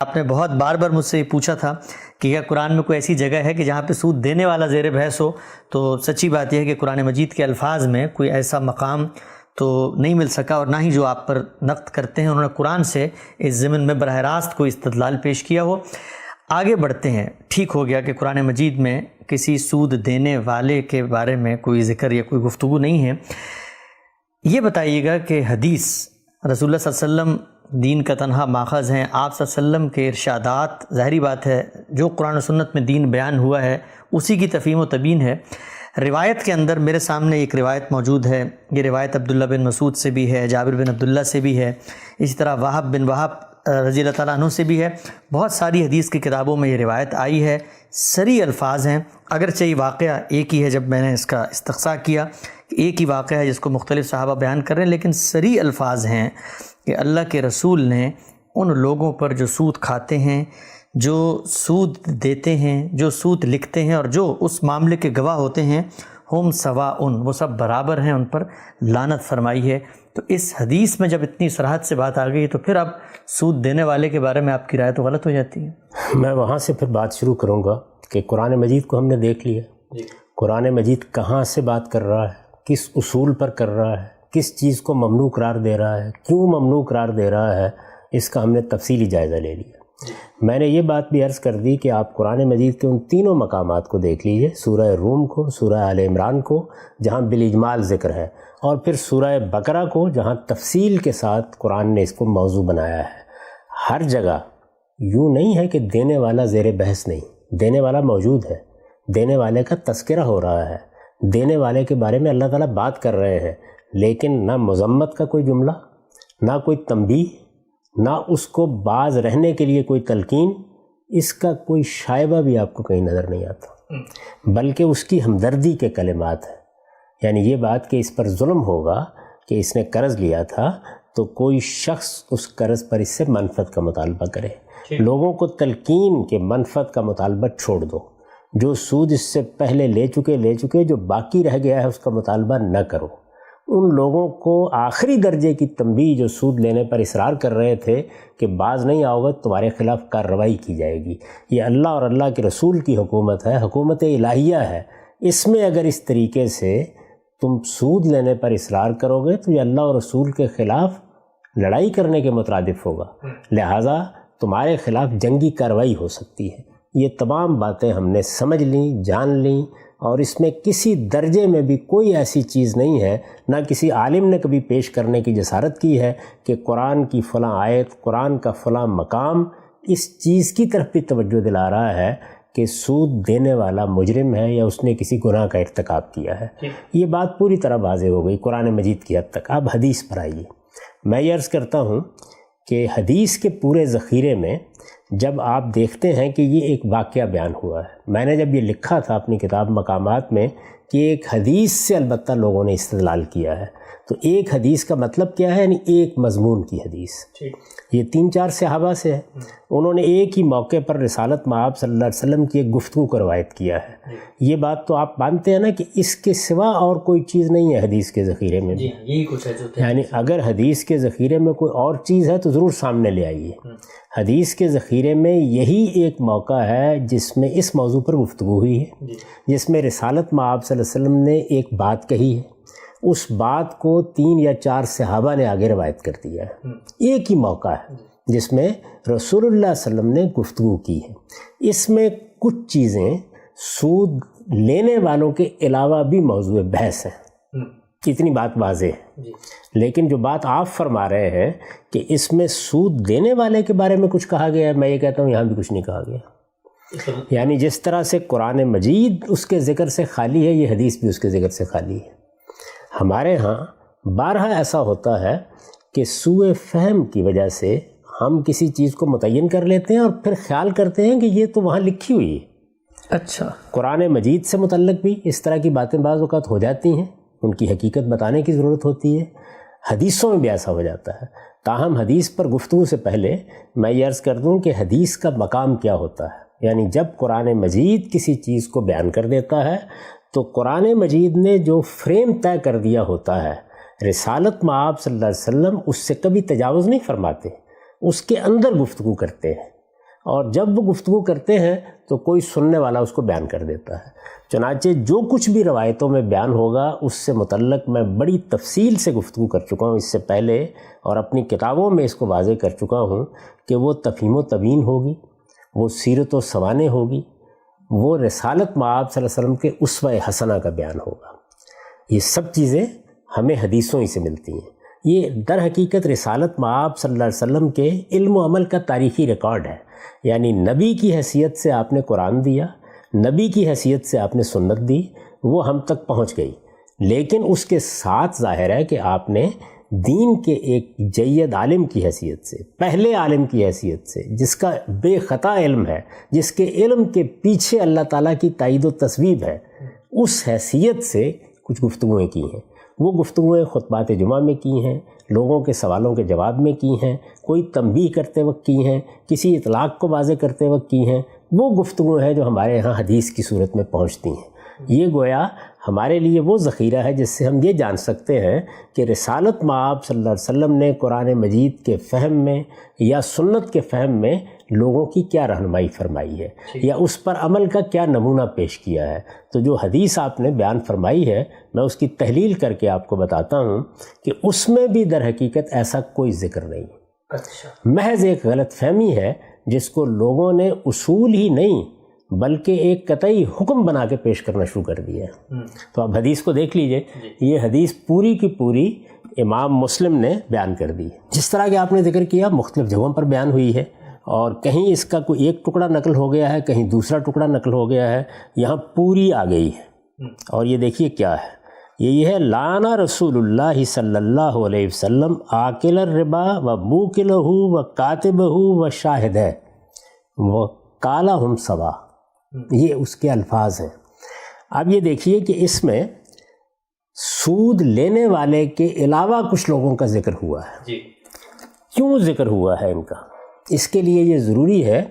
آپ نے بہت بار بار مجھ سے یہ پوچھا تھا کہ کیا قرآن میں کوئی ایسی جگہ ہے کہ جہاں پہ سود دینے والا زیر بحث ہو، تو سچی بات یہ ہے کہ قرآن مجید کے الفاظ میں کوئی ایسا مقام تو نہیں مل سکا، اور نہ ہی جو آپ پر نقد کرتے ہیں انہوں نے قرآن سے اس ضمن میں براہ راست کوئی استدلال پیش کیا ہو۔ آگے بڑھتے ہیں۔ ٹھیک ہو گیا کہ قرآن مجید میں کسی سود دینے والے کے بارے میں کوئی ذکر یا کوئی گفتگو نہیں ہے۔ یہ بتائیے گا کہ حدیث رسول اللہ صلی اللہ علیہ وسلم دین کا تنہا ماخذ ہیں، آپ صلی اللہ علیہ وسلم کے ارشادات، ظاہری بات ہے جو قرآن و سنت میں دین بیان ہوا ہے اسی کی تفہیم و تبیین ہے۔ روایت کے اندر میرے سامنے ایک روایت موجود ہے، یہ روایت عبداللہ بن مسعود سے بھی ہے، جابر بن عبداللہ سے بھی ہے، اسی طرح وہب بن وہب رضی اللہ تعالیٰ عنہ سے بھی ہے۔ بہت ساری حدیث کی کتابوں میں یہ روایت آئی ہے، صریح الفاظ ہیں، اگرچہ یہ واقعہ ایک ہی ہے۔ جب میں نے اس کا استقصاء کیا کہ ایک ہی واقعہ ہے جس کو مختلف صحابہ بیان کر رہے ہیں، لیکن صریح الفاظ ہیں کہ اللہ کے رسول نے ان لوگوں پر جو سود کھاتے ہیں، جو سود دیتے ہیں، جو سود لکھتے ہیں اور جو اس معاملے کے گواہ ہوتے ہیں، ہم سواء، وہ سب برابر ہیں، ان پر لعنت فرمائی ہے۔ تو اس حدیث میں جب اتنی صراحت سے بات آ گئی تو پھر اب سود دینے والے کے بارے میں آپ کی رائے تو غلط ہو جاتی ہے۔ میں وہاں سے پھر بات شروع کروں گا کہ قرآن مجید کو ہم نے دیکھ لیا، قرآن مجید کہاں سے بات کر رہا ہے، کس اصول پر کر رہا ہے، کس چیز کو ممنوع قرار دے رہا ہے، کیوں ممنوع قرار دے رہا ہے، اس کا ہم نے تفصیلی جائزہ لے لیا۔ میں نے یہ بات بھی عرض کر دی کہ آپ قرآن مجید کے ان تینوں مقامات کو دیکھ لیجئے، سورہ روم کو، سورہ آل عمران کو جہاں بالاجمال ذکر ہے، اور پھر سورہ بقرہ کو جہاں تفصیل کے ساتھ قرآن نے اس کو موضوع بنایا ہے۔ ہر جگہ یوں نہیں ہے کہ دینے والا زیر بحث نہیں، دینے والا موجود ہے، دینے والے کا تذکرہ ہو رہا ہے، دینے والے کے بارے میں اللہ تعالیٰ بات کر رہے ہیں، لیکن نہ مذمت کا کوئی جملہ، نہ کوئی تنبیہ، نہ اس کو باز رہنے کے لیے کوئی تلقین، اس کا کوئی شائبہ بھی آپ کو کہیں نظر نہیں آتا، بلکہ اس کی ہمدردی کے کلمات ہیں۔ یعنی یہ بات کہ اس پر ظلم ہوگا کہ اس نے قرض لیا تھا تو کوئی شخص اس قرض پر اس سے منفعت کا مطالبہ کرے، لوگوں کو تلقین کے منفعت کا مطالبہ چھوڑ دو، جو سود اس سے پہلے لے چکے، جو باقی رہ گیا ہے اس کا مطالبہ نہ کرو۔ ان لوگوں کو آخری درجے کی تنبیہ جو سود لینے پر اصرار کر رہے تھے کہ باز نہیں آؤ گے تمہارے خلاف کارروائی کی جائے گی، یہ اللہ اور اللہ کے رسول کی حکومت ہے، حکومت الہیہ ہے، اس میں اگر اس طریقے سے تم سود لینے پر اصرار کرو گے تو یہ اللہ اور رسول کے خلاف لڑائی کرنے کے مترادف ہوگا، لہٰذا تمہارے خلاف جنگی کارروائی ہو سکتی ہے۔ یہ تمام باتیں ہم نے سمجھ لیں، جان لیں، اور اس میں کسی درجے میں بھی کوئی ایسی چیز نہیں ہے، نہ کسی عالم نے کبھی پیش کرنے کی جسارت کی ہے کہ قرآن کی فلاں آیت، قرآن کا فلاں مقام اس چیز کی طرف بھی توجہ دلا رہا ہے کہ سود دینے والا مجرم ہے یا اس نے کسی گناہ کا ارتکاب کیا ہے۔ یہ بات پوری طرح واضح ہو گئی قرآن مجید کی حد تک۔ اب حدیث پر آئیے۔ میں یہ عرض کرتا ہوں کہ حدیث کے پورے ذخیرے میں جب آپ دیکھتے ہیں کہ یہ ایک واقعہ بیان ہوا ہے، میں نے جب یہ لکھا تھا اپنی کتاب مقامات میں کہ ایک حدیث سے البتہ لوگوں نے استدلال کیا ہے، تو ایک حدیث کا مطلب کیا ہے؟ یعنی ایک مضمون کی حدیث۔ یہ 3-4 صحابہ سے ہے، انہوں نے ایک ہی موقع پر رسالت مآب صلی اللہ علیہ وسلم کی ایک گفتگو کو روایت کیا ہے۔ یہ بات تو آپ مانتے ہیں نا کہ اس کے سوا اور کوئی چیز نہیں ہے حدیث کے ذخیرے میں بھی۔ یہی کچھ ہے جو یعنی اگر حدیث کے ذخیرے میں کوئی اور چیز ہے تو ضرور سامنے لے آئیے۔ حدیث کے ذخیرے میں یہی ایک موقع ہے جس میں اس موضوع پر گفتگو ہوئی ہے، جس میں رسالت مآب صلی اللہ علیہ وسلم نے ایک بات کہی ہے، اس بات کو 3 یا 4 صحابہ نے آگے روایت کر دیا ہے۔ ایک ہی موقع ہے جس میں رسول اللہ صلی اللہ علیہ وسلم نے گفتگو کی ہے۔ اس میں کچھ چیزیں سود لینے والوں کے علاوہ بھی موضوع بحث ہیں، اتنی بات واضح ہے، لیکن جو بات آپ فرما رہے ہیں کہ اس میں سود دینے والے کے بارے میں کچھ کہا گیا ہے، میں یہ کہتا ہوں یہاں بھی کچھ نہیں کہا گیا۔ یعنی جس طرح سے قرآن مجید اس کے ذکر سے خالی ہے، یہ حدیث بھی اس کے ذکر سے خالی ہے۔ ہمارے ہاں بارہا ایسا ہوتا ہے کہ سوء فہم کی وجہ سے ہم کسی چیز کو متعین کر لیتے ہیں اور پھر خیال کرتے ہیں کہ یہ تو وہاں لکھی ہوئی ہے۔ اچھا، قرآن مجید سے متعلق بھی اس طرح کی باتیں بعض اوقات ہو جاتی ہیں، ان کی حقیقت بتانے کی ضرورت ہوتی ہے، حدیثوں میں بھی ایسا ہو جاتا ہے۔ تاہم حدیث پر گفتگو سے پہلے میں یہ عرض کر دوں کہ حدیث کا مقام کیا ہوتا ہے۔ یعنی جب قرآن مجید کسی چیز کو بیان کر دیتا ہے تو قرآن مجید نے جو فریم طے کر دیا ہوتا ہے، رسالت مآب صلی اللہ علیہ وسلم اس سے کبھی تجاوز نہیں فرماتے، اس کے اندر گفتگو کرتے ہیں۔ اور جب وہ گفتگو کرتے ہیں تو کوئی سننے والا اس کو بیان کر دیتا ہے۔ چنانچہ جو کچھ بھی روایتوں میں بیان ہوگا اس سے متعلق میں بڑی تفصیل سے گفتگو کر چکا ہوں اس سے پہلے، اور اپنی کتابوں میں اس کو واضح کر چکا ہوں کہ وہ تفہیم و تبیین ہوگی، وہ سیرت و سوانح ہوگی، وہ رسالت مآب صلی اللہ علیہ وسلم کے اسوہ حسنہ کا بیان ہوگا۔ یہ سب چیزیں ہمیں حدیثوں ہی سے ملتی ہیں۔ یہ در حقیقت رسالت مآب صلی اللہ علیہ وسلم کے علم و عمل کا تاریخی ریکارڈ ہے، یعنی نبی کی حیثیت سے آپ نے قرآن دیا، نبی کی حیثیت سے آپ نے سنت دی، وہ ہم تک پہنچ گئی، لیکن اس کے ساتھ ظاہر ہے کہ آپ نے دین کے ایک جید عالم کی حیثیت سے، پہلے عالم کی حیثیت سے، جس کا بے خطا علم ہے، جس کے علم کے پیچھے اللہ تعالیٰ کی تائید و تصویب ہے، اس حیثیت سے کچھ گفتگویں کی ہیں۔ وہ گفتگویں خطبات جمعہ میں کی ہیں، لوگوں کے سوالوں کے جواب میں کی ہیں، کوئی تنبیہ کرتے وقت کی ہیں، کسی اطلاق کو واضح کرتے وقت کی ہیں۔ وہ گفتگو ہیں جو ہمارے ہاں حدیث کی صورت میں پہنچتی ہیں۔ یہ گویا ہمارے لیے وہ ذخیرہ ہے جس سے ہم یہ جان سکتے ہیں کہ رسالت مآب صلی اللہ علیہ وسلم نے قرآن مجید کے فہم میں یا سنت کے فہم میں لوگوں کی کیا رہنمائی فرمائی ہے، یا اس پر عمل کا کیا نمونہ پیش کیا ہے۔ تو جو حدیث آپ نے بیان فرمائی ہے، میں اس کی تحلیل کر کے آپ کو بتاتا ہوں کہ اس میں بھی در حقیقت ایسا کوئی ذکر نہیں ہے، محض ایک غلط فہمی ہے جس کو لوگوں نے اصول ہی نہیں بلکہ ایک قطعی حکم بنا کے پیش کرنا شروع کر دیا ہے۔ تو آپ حدیث کو دیکھ لیجئے، یہ حدیث پوری کی پوری امام مسلم نے بیان کر دی ہے۔ جس طرح کہ آپ نے ذکر کیا مختلف جگہوں پر بیان ہوئی ہے، اور کہیں اس کا کوئی ایک ٹکڑا نقل ہو گیا ہے، کہیں دوسرا ٹکڑا نقل ہو گیا ہے، یہاں پوری آ گئی ہے۔ اور یہ دیکھیے کیا ہے، یہ ہے لانا رسول اللہ صلی اللہ علیہ وسلم آکل الربا و موکلہ و کاتبہ و شاہدہ و کالا ہم سوا، یہ اس کے الفاظ ہیں۔ اب یہ دیکھیے کہ اس میں سود لینے والے کے علاوہ کچھ لوگوں کا ذکر ہوا ہے۔ کیوں ذکر ہوا ہے ان کا؟ اس کے لیے یہ ضروری ہے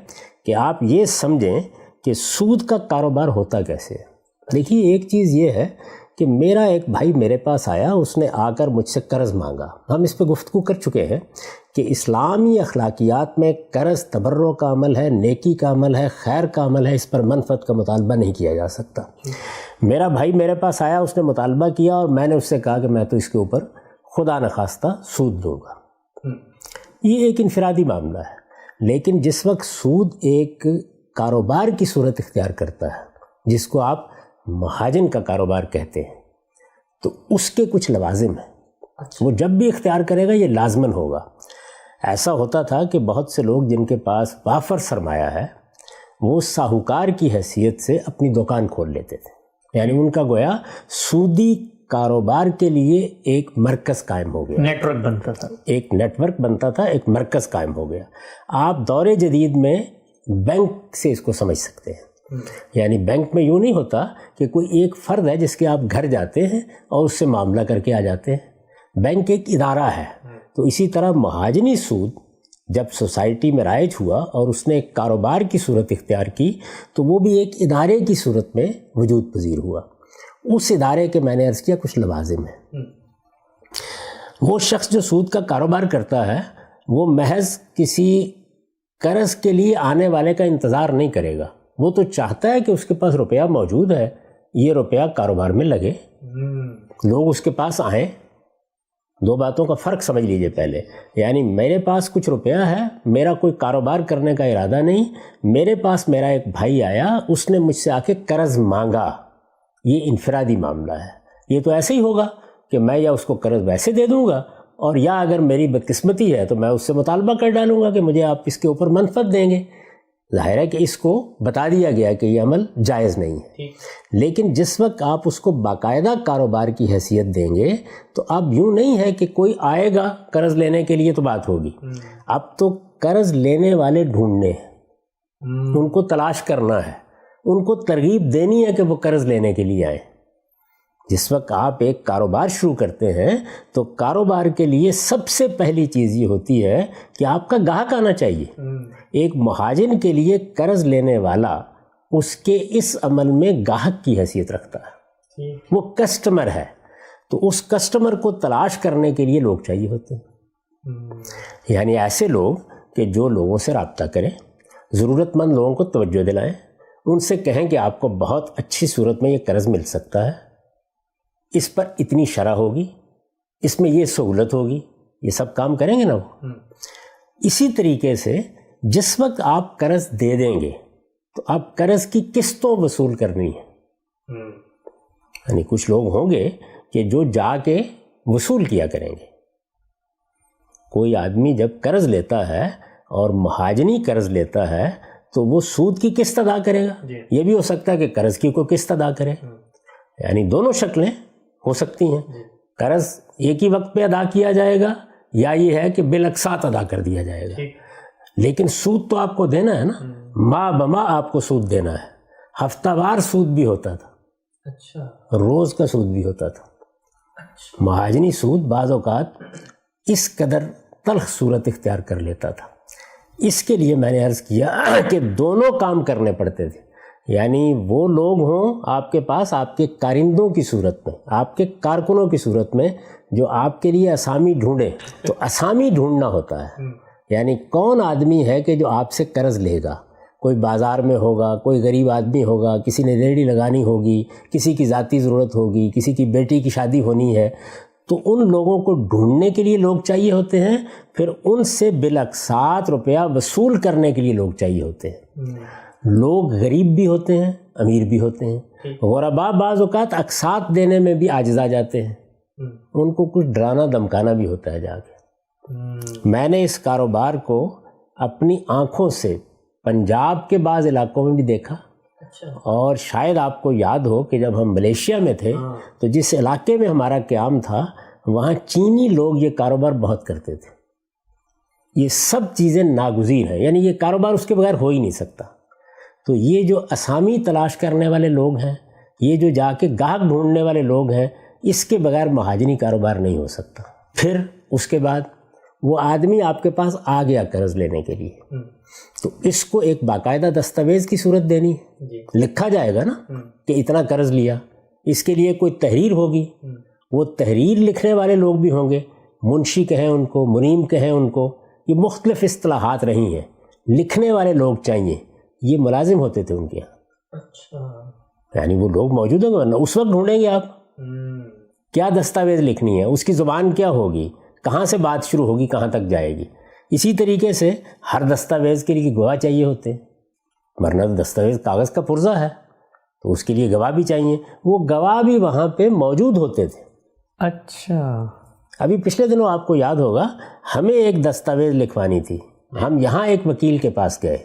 کہ آپ یہ سمجھیں کہ سود کا کاروبار ہوتا کیسے ہے۔ دیکھیے ایک چیز یہ ہے کہ میرا ایک بھائی میرے پاس آیا، اس نے آ کر مجھ سے قرض مانگا۔ ہم اس پہ گفتگو کر چکے ہیں کہ اسلامی اخلاقیات میں قرض تبرع کا عمل ہے، نیکی کا عمل ہے، خیر کا عمل ہے، اس پر منفعت کا مطالبہ نہیں کیا جا سکتا۔ میرا بھائی میرے پاس آیا، اس نے مطالبہ کیا اور میں نے اس سے کہا کہ میں تو اس کے اوپر خدا نخواستہ سود دوں گا۔ یہ ایک انفرادی معاملہ ہے، لیکن جس وقت سود ایک کاروبار کی صورت اختیار کرتا ہے، جس کو آپ مہاجن کا کاروبار کہتے ہیں، تو اس کے کچھ لوازم ہیں۔ وہ جب بھی اختیار کرے گا یہ لازماً ہوگا۔ ایسا ہوتا تھا کہ بہت سے لوگ جن کے پاس وافر سرمایہ ہے، وہ ساہوکار کی حیثیت سے اپنی دکان کھول لیتے تھے، یعنی ان کا گویا سودی کاروبار کے لیے ایک مرکز قائم ہو گیا، نیٹ ورک بنتا تھا، ایک نیٹ ورک بنتا تھا، ایک مرکز قائم ہو گیا۔ آپ دور جدید میں بینک سے اس کو سمجھ سکتے ہیں، یعنی بینک میں یوں نہیں ہوتا کہ کوئی ایک فرد ہے جس کے آپ گھر جاتے ہیں اور اس سے معاملہ کر کے آ جاتے ہیں۔ بینک ایک ادارہ ہے۔ تو اسی طرح مہاجنی سود جب سوسائٹی میں رائج ہوا اور اس نے ایک کاروبار کی صورت اختیار کی، تو وہ بھی ایک ادارے کی صورت میں وجود پذیر ہوا۔ اس ادارے کے میں نے عرض کیا کچھ لوازم ہیں۔ وہ شخص جو سود کا کاروبار کرتا ہے وہ محض کسی قرض کے لیے آنے والے کا انتظار نہیں کرے گا، وہ تو چاہتا ہے کہ اس کے پاس روپیہ موجود ہے، یہ روپیہ کاروبار میں لگے، لوگ اس کے پاس آئیں۔ دو باتوں کا فرق سمجھ لیجئے پہلے، یعنی میرے پاس کچھ روپیہ ہے، میرا کوئی کاروبار کرنے کا ارادہ نہیں، میرے پاس میرا ایک بھائی آیا، اس نے مجھ سے آ کے قرض مانگا، یہ انفرادی معاملہ ہے۔ یہ تو ایسے ہی ہوگا کہ میں یا اس کو قرض ویسے دے دوں گا، اور یا اگر میری بدقسمتی ہے تو میں اس سے مطالبہ کر ڈالوں گا کہ مجھے آپ اس کے اوپر منفعت دیں گے۔ ظاہر ہے کہ اس کو بتا دیا گیا کہ یہ عمل جائز نہیں ہے، لیکن جس وقت آپ اس کو باقاعدہ کاروبار کی حیثیت دیں گے تو اب یوں نہیں ہے کہ کوئی آئے گا قرض لینے کے لیے تو بات ہوگی، اب تو قرض لینے والے ڈھونڈنے ہیں، ان کو تلاش کرنا ہے، ان کو ترغیب دینی ہے کہ وہ قرض لینے کے لیے آئیں۔ جس وقت آپ ایک کاروبار شروع کرتے ہیں تو کاروبار کے لیے سب سے پہلی چیز یہ ہوتی ہے کہ آپ کا گاہک آنا چاہیے۔ ایک مہاجن کے لیے قرض لینے والا اس کے اس عمل میں گاہک کی حیثیت رکھتا ہے، وہ کسٹمر ہے، تو اس کسٹمر کو تلاش کرنے کے لیے لوگ چاہیے ہوتے ہیں، یعنی ایسے لوگ کہ جو لوگوں سے رابطہ کریں، ضرورت مند لوگوں کو توجہ دلائیں، ان سے کہیں کہ آپ کو بہت اچھی صورت میں یہ قرض مل سکتا ہے، اس پر اتنی شرح ہوگی، اس میں یہ سہولت ہوگی، یہ سب کام کریں گے نا وہ۔ اسی طریقے سے جس وقت آپ قرض دے دیں گے تو آپ قرض کی قسطوں وصول کرنی ہے۔ یعنی کچھ لوگ ہوں گے کہ جو جا کے وصول کیا کریں گے۔ کوئی آدمی جب قرض لیتا ہے اور مہاجنی قرض لیتا ہے تو وہ سود کی قسط ادا کرے گا، یہ بھی ہو سکتا ہے کہ قرض کی کوئی قسط ادا کرے، یعنی دونوں شکلیں ہو سکتی ہیں۔ قرض ایک ہی وقت پہ ادا کیا جائے گا یا یہ ہے کہ بالاقساط ادا کر دیا جائے گا، لیکن سود تو آپ کو دینا ہے نا، ماہ بماہ آپ کو سود دینا ہے۔ ہفتہ وار سود بھی ہوتا تھا، روز کا سود بھی ہوتا تھا۔ مہاجنی سود بعض اوقات اس قدر تلخ صورت اختیار کر لیتا تھا۔ اس کے لیے میں نے عرض کیا کہ دونوں کام کرنے پڑتے تھے، یعنی وہ لوگ ہوں آپ کے پاس آپ کے کارندوں کی صورت میں، آپ کے کارکنوں کی صورت میں جو آپ کے لیے اسامی ڈھونڈیں، تو اسامی ڈھونڈنا ہوتا ہے، یعنی کون آدمی ہے کہ جو آپ سے قرض لے گا۔ کوئی بازار میں ہوگا، کوئی غریب آدمی ہوگا، کسی نے ریڑھی لگانی ہوگی، کسی کی ذاتی ضرورت ہوگی، کسی کی بیٹی کی شادی ہونی ہے، تو ان لوگوں کو ڈھونڈنے کے لیے لوگ چاہیے ہوتے ہیں، پھر ان سے بالاقساط روپیہ وصول کرنے کے لیے لوگ چاہیے ہوتے ہیں۔ لوگ غریب بھی ہوتے ہیں، امیر بھی ہوتے ہیں۔ غربا بعض اوقات اقساط دینے میں بھی عاجز آ جاتے ہیں، ان کو کچھ ڈرانا دمکانا بھی ہوتا ہے جا کے۔ میں نے اس کاروبار کو اپنی آنکھوں سے پنجاب کے بعض علاقوں میں بھی دیکھا، اور شاید آپ کو یاد ہو کہ جب ہم ملیشیا میں تھے تو جس علاقے میں ہمارا قیام تھا وہاں چینی لوگ یہ کاروبار بہت کرتے تھے۔ یہ سب چیزیں ناگزیر ہیں، یعنی یہ کاروبار اس کے بغیر ہو ہی نہیں سکتا۔ تو یہ جو اسامی تلاش کرنے والے لوگ ہیں، یہ جو جا کے گاہک ڈھونڈنے والے لوگ ہیں، اس کے بغیر مہاجنی کاروبار نہیں ہو سکتا۔ پھر اس کے بعد وہ آدمی آپ کے پاس آ گیا قرض لینے کے لیے، تو اس کو ایک باقاعدہ دستاویز کی صورت دینی ہے، لکھا جائے گا نا کہ اتنا قرض لیا۔ اس کے لیے کوئی تحریر ہوگی، وہ تحریر لکھنے والے لوگ بھی ہوں گے، منشی کہیں ان کو، منیم کہیں ان کو، یہ مختلف اصطلاحات رہی ہیں۔ لکھنے والے لوگ چاہیے، یہ ملازم ہوتے تھے ان کے یہاں، یعنی وہ لوگ موجود ہوں گے، ورنہ اس وقت ڈھونڈیں گے آپ کیا دستاویز لکھنی ہے، اس کی زبان کیا ہوگی، کہاں سے بات شروع ہوگی، کہاں تک جائے گی۔ اسی طریقے سے ہر دستاویز کے لیے گواہ چاہیے ہوتے ہیں، ورنہ دستاویز کاغذ کا پرزہ ہے، تو اس کے لیے گواہ بھی چاہیے۔ وہ گواہ بھی وہاں پہ موجود ہوتے تھے۔ اچھا، ابھی پچھلے دنوں آپ کو یاد ہوگا ہمیں ایک دستاویز لکھوانی تھی، ہم یہاں ایک وکیل کے پاس گئے۔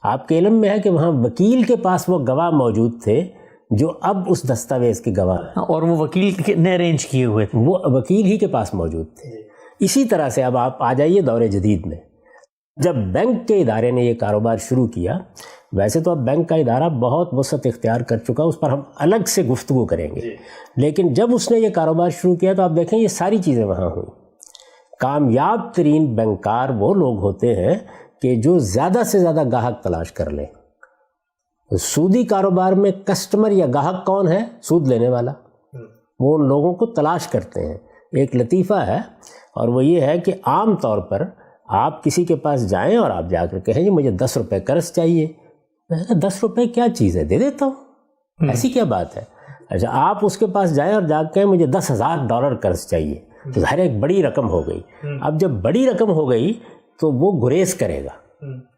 آپ کے علم میں ہے کہ وہاں وکیل کے پاس وہ گواہ موجود تھے جو اب اس دستاویز کے گواہ ہیں، اور وہ وکیل نے ارینج کیے ہوئے تھے، وہ وکیل ہی کے پاس موجود تھے۔ اسی طرح سے اب آپ آ جائیے دور جدید میں، جب بینک کے ادارے نے یہ کاروبار شروع کیا، ویسے تو اب بینک کا ادارہ بہت وسعت اختیار کر چکا، اس پر ہم الگ سے گفتگو کریں گے، لیکن جب اس نے یہ کاروبار شروع کیا تو آپ دیکھیں یہ ساری چیزیں وہاں ہوئیں۔ کامیاب ترین بینکار وہ لوگ ہوتے ہیں کہ جو زیادہ سے زیادہ گاہک تلاش کر لیں۔ سودی کاروبار میں کسٹمر یا گاہک کون ہے؟ سود لینے والا، وہ ان لوگوں کو تلاش کرتے ہیں۔ ایک لطیفہ ہے، اور وہ یہ ہے کہ عام طور پر آپ کسی کے پاس جائیں اور آپ جا کر کہیں جی مجھے 10 روپے قرض چاہیے، میں نے کہا 10 روپے کیا چیز ہے، دے دیتا ہوں، ایسی کیا بات ہے۔ اچھا، آپ اس کے پاس جائیں اور جا کے کہیں مجھے $10,000 قرض چاہیے، تو ظاہر ایک بڑی رقم ہو گئی۔ اب جب بڑی رقم ہو گئی تو وہ گریز کرے گا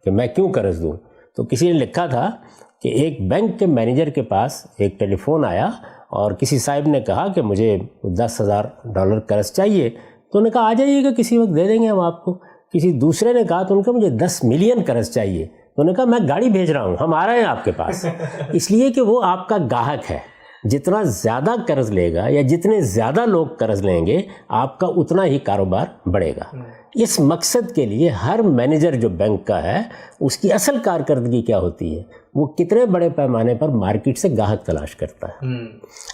کہ میں کیوں قرض دوں۔ تو کسی نے لکھا تھا کہ ایک بینک کے مینیجر کے پاس ایک ٹیلی فون آیا اور کسی صاحب نے کہا کہ مجھے $10,000 قرض چاہیے، تو انہوں نے کہا آ جائیے گا کسی وقت دے دیں گے ہم آپ کو۔ کسی دوسرے نے کہا تو ان کا مجھے 10 ملین قرض چاہیے، تو انہوں نے کہا میں گاڑی بھیج رہا ہوں، ہم آ رہے ہیں آپ کے پاس، اس لیے کہ وہ آپ کا گاہک ہے۔ جتنا زیادہ قرض لے گا یا جتنے زیادہ لوگ قرض لیں گے آپ کا اتنا ہی کاروبار بڑھے گا۔ اس مقصد کے لیے ہر مینیجر جو بینک کا ہے اس کی اصل کارکردگی کیا ہوتی ہے، وہ کتنے بڑے پیمانے پر مارکیٹ سے گاہک تلاش کرتا ہے۔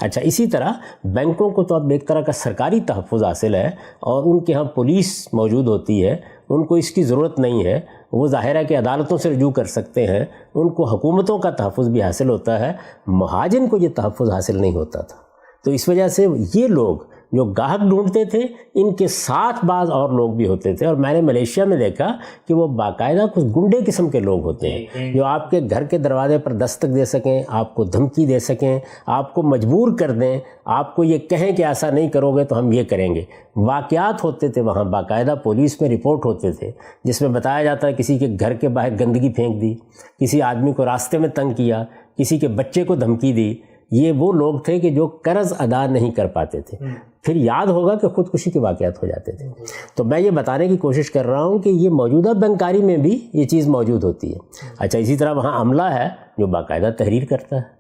اچھا، اسی طرح بینکوں کو تو اب ایک طرح کا سرکاری تحفظ حاصل ہے، اور ان کے ہاں پولیس موجود ہوتی ہے، ان کو اس کی ضرورت نہیں ہے، وہ ظاہر ہے کہ عدالتوں سے رجوع کر سکتے ہیں، ان کو حکومتوں کا تحفظ بھی حاصل ہوتا ہے، مہاجن کو یہ تحفظ حاصل نہیں ہوتا تھا۔ تو اس وجہ سے یہ لوگ جو گاہک ڈھونڈتے تھے ان کے ساتھ بعض اور لوگ بھی ہوتے تھے. اور میں نے ملیشیا میں دیکھا کہ وہ باقاعدہ کچھ گنڈے قسم کے لوگ ہوتے ہیں جو آپ کے گھر کے دروازے پر دستک دے سکیں, آپ کو دھمکی دے سکیں, آپ کو مجبور کر دیں, آپ کو یہ کہیں کہ ایسا نہیں کرو گے تو ہم یہ کریں گے. واقعات ہوتے تھے وہاں, باقاعدہ پولیس میں رپورٹ ہوتے تھے جس میں بتایا جاتا ہے کسی کے گھر کے باہر گندگی پھینک دی, کسی آدمی کو راستے میں تنگ کیا, کسی کے بچے کو دھمکی دی. یہ وہ لوگ تھے کہ جو قرض ادا نہیں کر پاتے تھے. پھر یاد ہوگا کہ خودکشی کے واقعات ہو جاتے تھے. تو میں یہ بتانے کی کوشش کر رہا ہوں کہ یہ موجودہ بینکاری میں بھی یہ چیز موجود ہوتی ہے. اچھا, اسی طرح وہاں عملہ ہے جو باقاعدہ تحریر کرتا ہے.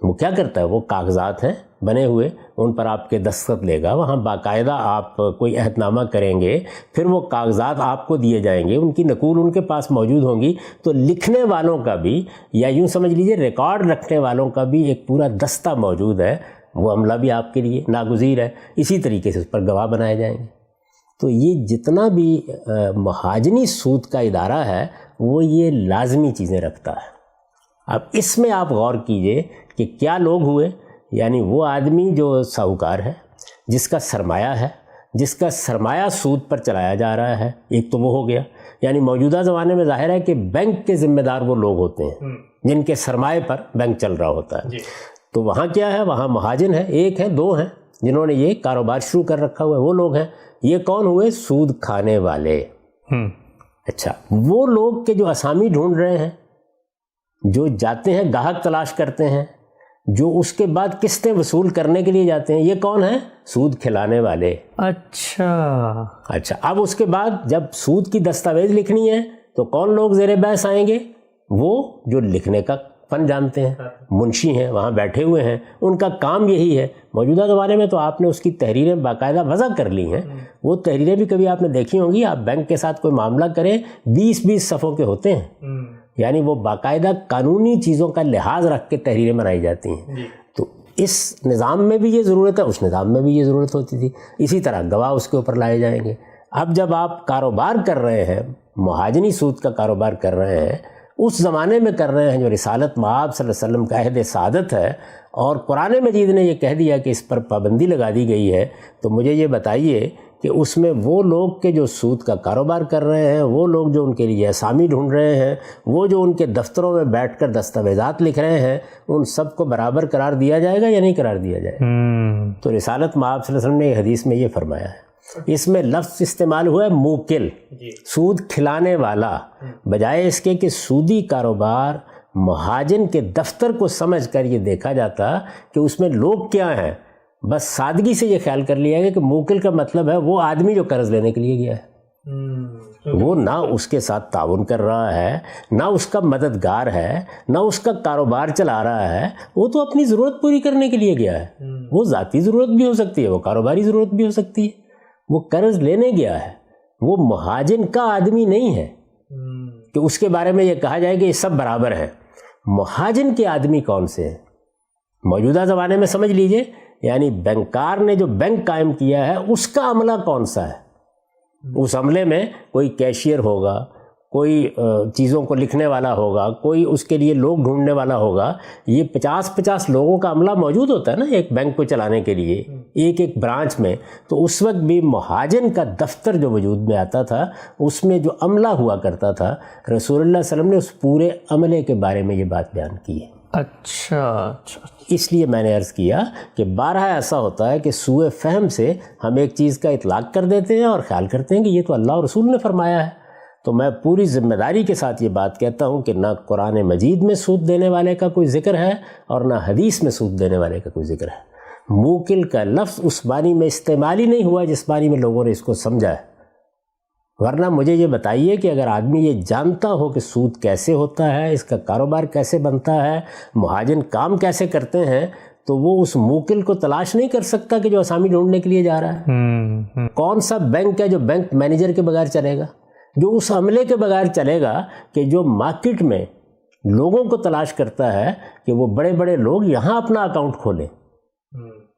وہ کیا کرتا ہے, وہ کاغذات ہیں بنے ہوئے, ان پر آپ کے دستخط لے گا, وہاں باقاعدہ آپ کوئی عہد نامہ کریں گے, پھر وہ کاغذات آپ کو دیے جائیں گے, ان کی نقول ان کے پاس موجود ہوں گی. تو لکھنے والوں کا بھی, یا یوں سمجھ لیجئے ریکارڈ رکھنے والوں کا بھی ایک پورا دستہ موجود ہے. وہ عملہ بھی آپ کے لیے ناگزیر ہے. اسی طریقے سے اس پر گواہ بنائے جائیں گے. تو یہ جتنا بھی مہاجنی سود کا ادارہ ہے وہ یہ لازمی چیزیں رکھتا ہے. اب اس میں آپ غور کیجئے کہ کیا لوگ ہوئے, یعنی وہ آدمی جو ساہوکار ہے, جس کا سرمایہ ہے, جس کا سرمایہ سود پر چلایا جا رہا ہے. ایک تو وہ ہو گیا, یعنی موجودہ زمانے میں ظاہر ہے کہ بینک کے ذمہ دار وہ لوگ ہوتے ہیں جن کے سرمایہ پر بینک چل رہا ہوتا ہے. تو وہاں کیا ہے, وہاں مہاجن ہے, ایک ہے, دو ہیں جنہوں نے یہ کاروبار شروع کر رکھا ہوا ہے, وہ لوگ ہیں. یہ کون ہوئے, سود کھانے والے. اچھا, وہ لوگ کے جو اسامی ڈھونڈ رہے ہیں, جو جاتے ہیں گاہک تلاش کرتے ہیں, جو اس کے بعد قسطیں وصول کرنے کے لیے جاتے ہیں, یہ کون ہیں, سود کھلانے والے. اچھا, اب اس کے بعد جب سود کی دستاویز لکھنی ہے تو کون لوگ زیر بحث آئیں گے, وہ جو لکھنے کا فن جانتے ہیں, منشی ہیں, وہاں بیٹھے ہوئے ہیں, ان کا کام یہی ہے. موجودہ زمانے میں تو آپ نے اس کی تحریریں باقاعدہ وضع کر لی ہیں. وہ تحریریں بھی کبھی آپ نے دیکھی ہوں گی, آپ بینک کے ساتھ کوئی معاملہ کریں 20-20 صفحوں کے ہوتے ہیں, یعنی وہ باقاعدہ قانونی چیزوں کا لحاظ رکھ کے تحریریں بنائی جاتی ہیں. تو اس نظام میں بھی یہ ضرورت ہے, اس نظام میں بھی یہ ضرورت ہوتی تھی. اسی طرح گواہ اس کے اوپر لائے جائیں گے. اب جب آپ کاروبار کر رہے ہیں, مہاجنی سود کا کاروبار کر رہے ہیں, اس زمانے میں کر رہے ہیں جو رسالت مآب صلی اللہ علیہ وسلم کا عہد سعادت ہے, اور قرآن مجید نے یہ کہہ دیا کہ اس پر پابندی لگا دی گئی ہے, تو مجھے یہ بتائیے کہ اس میں وہ لوگ کے جو سود کا کاروبار کر رہے ہیں, وہ لوگ جو ان کے لیے اسامی ڈھونڈ رہے ہیں, وہ جو ان کے دفتروں میں بیٹھ کر دستاویزات لکھ رہے ہیں, ان سب کو برابر قرار دیا جائے گا یا نہیں قرار دیا جائے گا؟ تو رسالت مآب صلی اللہ علیہ وسلم نے حدیث میں یہ فرمایا ہے. اس میں لفظ استعمال ہوا ہے موکل, سود کھلانے والا, بجائے اس کے کہ سودی کاروبار مہاجن کے دفتر کو سمجھ کر یہ دیکھا جاتا کہ اس میں لوگ کیا ہیں. بس سادگی سے یہ خیال کر لیا گیا کہ موکل کا مطلب ہے وہ آدمی جو قرض لینے کے لیے گیا ہے. وہ نہ اس کے ساتھ تعاون کر رہا ہے, نہ اس کا مددگار ہے, نہ اس کا کاروبار چلا رہا ہے. وہ تو اپنی ضرورت پوری کرنے کے لیے گیا ہے. وہ ذاتی ضرورت بھی ہو سکتی ہے, وہ کاروباری ضرورت بھی ہو سکتی ہے. وہ قرض لینے گیا ہے, وہ مہاجن کا آدمی نہیں ہے کہ اس کے بارے میں یہ کہا جائے کہ یہ سب برابر ہیں. مہاجن کے آدمی کون سے ہیں موجودہ زمانے میں سمجھ لیجئے, یعنی بینکار نے جو بینک قائم کیا ہے اس کا عملہ کون سا ہے. اس عملے میں کوئی کیشیئر ہوگا, کوئی چیزوں کو لکھنے والا ہوگا, کوئی اس کے لیے لوگ ڈھونڈنے والا ہوگا. یہ 50-50 لوگوں کا عملہ موجود ہوتا ہے نا ایک بینک کو چلانے کے لیے, ایک برانچ میں. تو اس وقت بھی مہاجن کا دفتر جو وجود میں آتا تھا, اس میں جو عملہ ہوا کرتا تھا, رسول اللہ صلی اللہ علیہ وسلم نے اس پورے عملے کے بارے میں یہ بات بیان کی ہے. اچھا, اس لیے میں نے عرض کیا کہ بارہا ایسا ہوتا ہے کہ سوء فہم سے ہم ایک چیز کا اطلاق کر دیتے ہیں اور خیال کرتے ہیں کہ یہ تو اللہ اور رسول نے فرمایا ہے. تو میں پوری ذمہ داری کے ساتھ یہ بات کہتا ہوں کہ نہ قرآن مجید میں سود دینے والے کا کوئی ذکر ہے اور نہ حدیث میں سود دینے والے کا کوئی ذکر ہے. موکل کا لفظ اس معنی میں استعمال ہی نہیں ہوا جس معنی میں لوگوں نے اس کو سمجھا ہے. ورنہ مجھے یہ بتائیے کہ اگر آدمی یہ جانتا ہو کہ سود کیسے ہوتا ہے, اس کا کاروبار کیسے بنتا ہے, مہاجن کام کیسے کرتے ہیں, تو وہ اس موکل کو تلاش نہیں کر سکتا کہ جو اسامی ڈھونڈنے کے لیے جا رہا ہے. کون سا بینک ہے جو بینک مینیجر کے بغیر چلے گا, جو اس عملے کے بغیر چلے گا کہ جو مارکیٹ میں لوگوں کو تلاش کرتا ہے کہ وہ بڑے بڑے لوگ یہاں اپنا اکاؤنٹ کھولیں.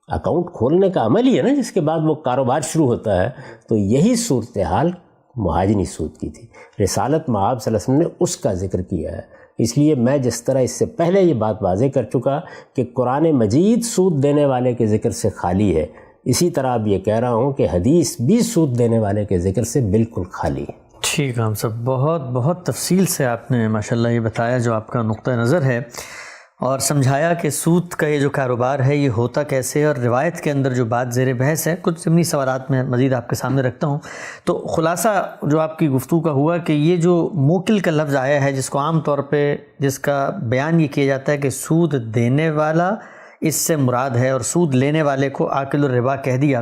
اکاؤنٹ کھولنے کا عمل ہی ہے نا جس کے بعد وہ کاروبار شروع ہوتا ہے. تو یہی صورتحال مہاجنی سود کی تھی. رسالت مآب صلی اللہ علیہ وسلم نے اس کا ذکر کیا ہے. اس لیے میں جس طرح اس سے پہلے یہ بات واضح کر چکا کہ قرآن مجید سود دینے والے کے ذکر سے خالی ہے, اسی طرح اب یہ کہہ رہا ہوں کہ حدیث بھی سود دینے والے کے ذکر سے بالکل خالی ہے۔ ٹھیک ہے، ہم سب بہت تفصیل سے آپ نے ماشاءاللہ یہ بتایا جو آپ کا نقطہ نظر ہے، اور سمجھایا کہ سود کا یہ جو کاروبار ہے یہ ہوتا کیسے، اور روایت کے اندر جو بات زیر بحث ہے، کچھ ضمنی سوالات میں مزید آپ کے سامنے رکھتا ہوں۔ تو خلاصہ جو آپ کی گفتگو کا ہوا کہ یہ جو موکل کا لفظ آیا ہے، جس کو عام طور پہ جس کا بیان یہ کیا جاتا ہے کہ سود دینے والا اس سے مراد ہے، اور سود لینے والے کو آکل الربا کہہ دیا۔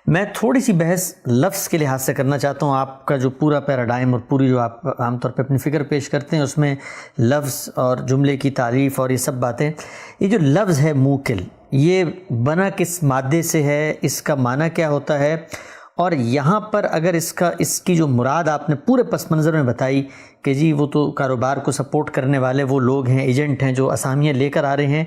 میں تھوڑی سی بحث لفظ کے لحاظ سے کرنا چاہتا ہوں۔ آپ کا جو پورا پیراڈائم اور پوری جو آپ عام طور پہ اپنی فکر پیش کرتے ہیں، اس میں لفظ اور جملے کی تعریف اور یہ سب باتیں، یہ جو لفظ ہے موکل، یہ بنا کس مادے سے ہے، اس کا معنی کیا ہوتا ہے، اور یہاں پر اگر اس کی جو مراد آپ نے پورے پس منظر میں بتائی کہ جی وہ تو کاروبار کو سپورٹ کرنے والے وہ لوگ ہیں، ایجنٹ ہیں جو اسامیاں لے کر آ رہے ہیں،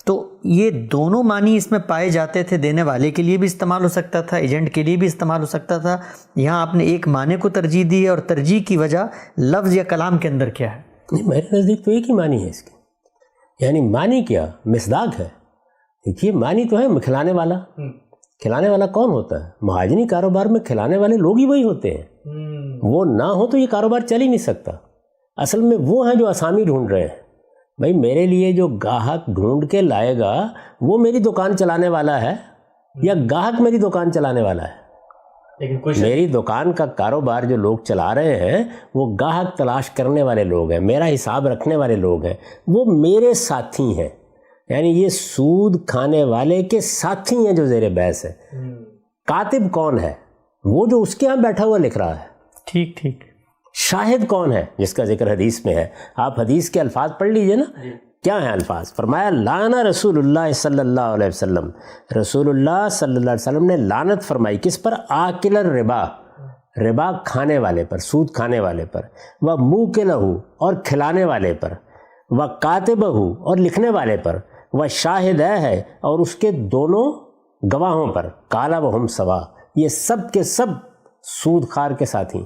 تو یہ دونوں معنی اس میں پائے جاتے تھے۔ دینے والے کے لیے بھی استعمال ہو سکتا تھا، ایجنٹ کے لیے بھی استعمال ہو سکتا تھا۔ یہاں آپ نے ایک معنی کو ترجیح دی ہے، اور ترجیح کی وجہ لفظ یا کلام کے اندر کیا ہے؟ نہیں، میرے نزدیک تو ایک ہی معنی ہے اس کی، یعنی معنی کیا مصداق ہے۔ دیکھیے معنی تو ہے کھلانے والا۔ کھلانے والا کون ہوتا ہے؟ مہاجنی کاروبار میں کھلانے والے لوگ ہی وہی ہوتے ہیں، وہ نہ ہو تو یہ کاروبار چل ہی نہیں سکتا۔ اصل میں وہ ہیں جو اسامی ڈھونڈ رہے ہیں۔ بھائی میرے لیے جو گاہک ڈھونڈ کے لائے گا وہ میری دکان چلانے والا ہے یا گاہک میری دکان چلانے والا ہے؟ میری دکان کا کاروبار جو لوگ چلا رہے ہیں وہ گاہک تلاش کرنے والے لوگ ہیں، میرا حساب رکھنے والے لوگ ہیں، وہ میرے ساتھی ہیں۔ یعنی یہ سود کھانے والے کے ساتھی ہیں جو زیر بحث ہے۔ کاتب کون ہے؟ وہ جو اس کے ہاں بیٹھا ہوا لکھ رہا ہے۔ ٹھیک۔ شاہد کون ہے؟ جس کا ذکر حدیث میں ہے۔ آپ حدیث کے الفاظ پڑھ لیجئے نا، کیا ہیں الفاظ؟ فرمایا لعن رسول اللہ صلی اللہ علیہ وسلم، رسول اللہ صلی اللہ علیہ وسلم نے لعنت فرمائی کس پر؟ آکل الربا، ربا کھانے والے پر، سود کھانے والے پر، و موکلہ، اور کھلانے والے پر، و کاتبہ، اور لکھنے والے پر، و شاہدہ ہے، اور اس کے دونوں گواہوں پر، کالا وہم سوا، یہ سب کے سب سود خار کے ساتھی،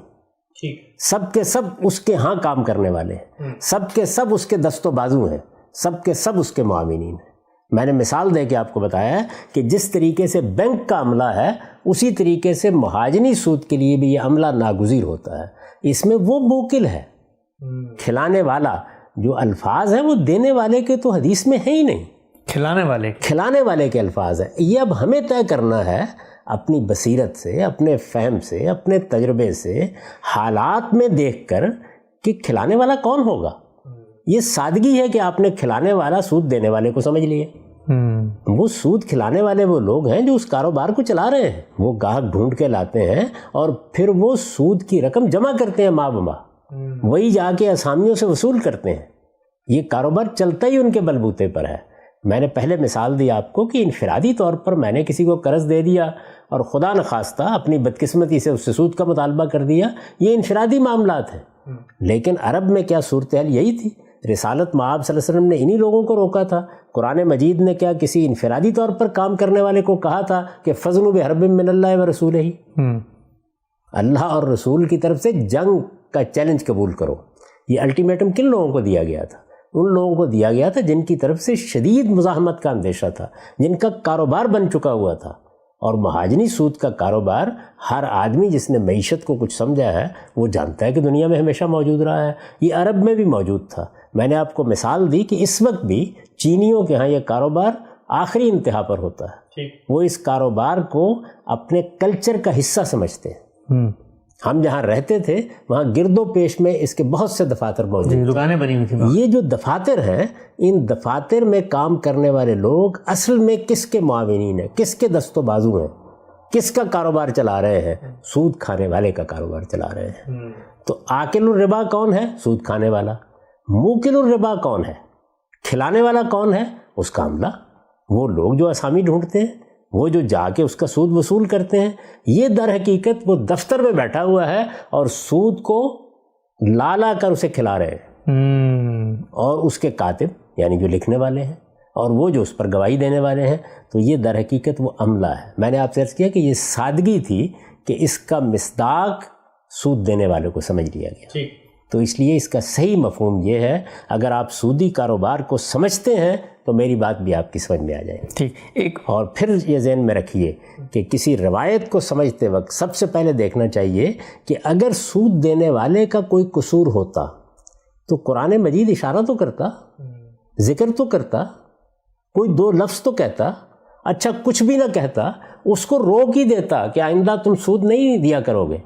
سب کے سب اس کے ہاں کام کرنے والے ہیں، سب کے سب اس کے دست و بازو ہیں، سب کے سب اس کے معاونین ہیں۔ میں نے مثال دے کے آپ کو بتایا ہے کہ جس طریقے سے بینک کا عملہ ہے اسی طریقے سے مہاجنی سود کے لیے بھی یہ عملہ ناگزیر ہوتا ہے۔ اس میں وہ موکل ہے، کھلانے والا۔ جو الفاظ ہیں وہ دینے والے کے تو حدیث میں ہیں ہی نہیں، کھلانے والے کے الفاظ ہیں۔ یہ اب ہمیں طے کرنا ہے اپنی بصیرت سے، اپنے فہم سے، اپنے تجربے سے، حالات میں دیکھ کر کہ کھلانے والا کون ہوگا۔ یہ سادگی ہے کہ آپ نے کھلانے والا سود دینے والے کو سمجھ لیا۔ وہ سود کھلانے والے وہ لوگ ہیں جو اس کاروبار کو چلا رہے ہیں، وہ گاہک ڈھونڈ کے لاتے ہیں اور پھر وہ سود کی رقم جمع کرتے ہیں ماہ بماہ، وہی جا کے اسامیوں سے وصول کرتے ہیں۔ یہ کاروبار چلتا ہی ان کے بلبوتے پر ہے۔ میں نے پہلے مثال دی آپ کو کہ انفرادی طور پر میں نے کسی کو قرض دے دیا اور خدا نخواستہ اپنی بدقسمتی سے اس سے سود کا مطالبہ کر دیا، یہ انفرادی معاملات ہیں۔ لیکن عرب میں کیا صورتحال یہی تھی، رسالت مآب صلی اللہ علیہ وسلم نے انہی لوگوں کو روکا تھا۔ قرآن مجید نے کیا کسی انفرادی طور پر کام کرنے والے کو کہا تھا کہ فَضْنُوا بِحَرْبٍ مِّنَ اللَّهِ وَرَسُولِهِ، اللہ اور رسول کی طرف سے جنگ کا چیلنج قبول کرو۔ یہ الٹیمیٹم کن لوگوں کو دیا گیا تھا؟ ان لوگوں کو دیا گیا تھا جن کی طرف سے شدید مزاحمت کا اندیشہ تھا، جن کا کاروبار بن چکا ہوا تھا۔ اور مہاجنی سود کا کاروبار ہر آدمی جس نے معیشت کو کچھ سمجھا ہے وہ جانتا ہے کہ دنیا میں ہمیشہ موجود رہا ہے، یہ عرب میں بھی موجود تھا۔ میں نے آپ کو مثال دی کہ اس وقت بھی چینیوں کے ہاں یہ کاروبار آخری انتہا پر ہوتا ہے، وہ اس کاروبار کو اپنے کلچر کا حصہ سمجھتے ہیں۔ ہم جہاں رہتے تھے وہاں گرد و پیش میں اس کے بہت سے دفاتر موجود ہیں، دکانیں بنی ہوئی تھیں۔ یہ جو دفاتر ہیں، ان دفاتر میں کام کرنے والے لوگ اصل میں کس کے معاونین ہیں، کس کے دست و بازو ہیں، کس کا کاروبار چلا رہے ہیں؟ سود کھانے والے کا کاروبار چلا رہے ہیں۔ تو آکل الربا کون ہے؟ سود کھانے والا۔ موکل الربا کون ہے؟ کھلانے والا کون ہے؟ اس کا عملہ، وہ لوگ جو اسامی ڈھونڈتے ہیں، وہ جو جا کے اس کا سود وصول کرتے ہیں۔ یہ در حقیقت وہ دفتر میں بیٹھا ہوا ہے اور سود کو لا کر اسے کھلا رہے ہیں، اور اس کے کاتب یعنی جو لکھنے والے ہیں اور وہ جو اس پر گواہی دینے والے ہیں، تو یہ در حقیقت وہ عملہ ہے۔ میں نے آپ سے عرض کیا کہ یہ سادگی تھی کہ اس کا مصداق سود دینے والے کو سمجھ لیا گیا۔ تو اس لیے اس کا صحیح مفہوم یہ ہے، اگر آپ سودی کاروبار کو سمجھتے ہیں تو میری بات بھی آپ کی سمجھ میں آ جائے گی. ٹھیک. ایک اور پھر یہ ذہن میں رکھیے کہ کسی روایت کو سمجھتے وقت سب سے پہلے دیکھنا چاہیے کہ اگر سود دینے والے کا کوئی قصور ہوتا تو قرآن مجید اشارہ تو کرتا، ذکر تو کرتا، کوئی دو لفظ تو کہتا. اچھا کچھ بھی نہ کہتا، اس کو روک ہی دیتا کہ آئندہ تم سود نہیں دیا کرو گے.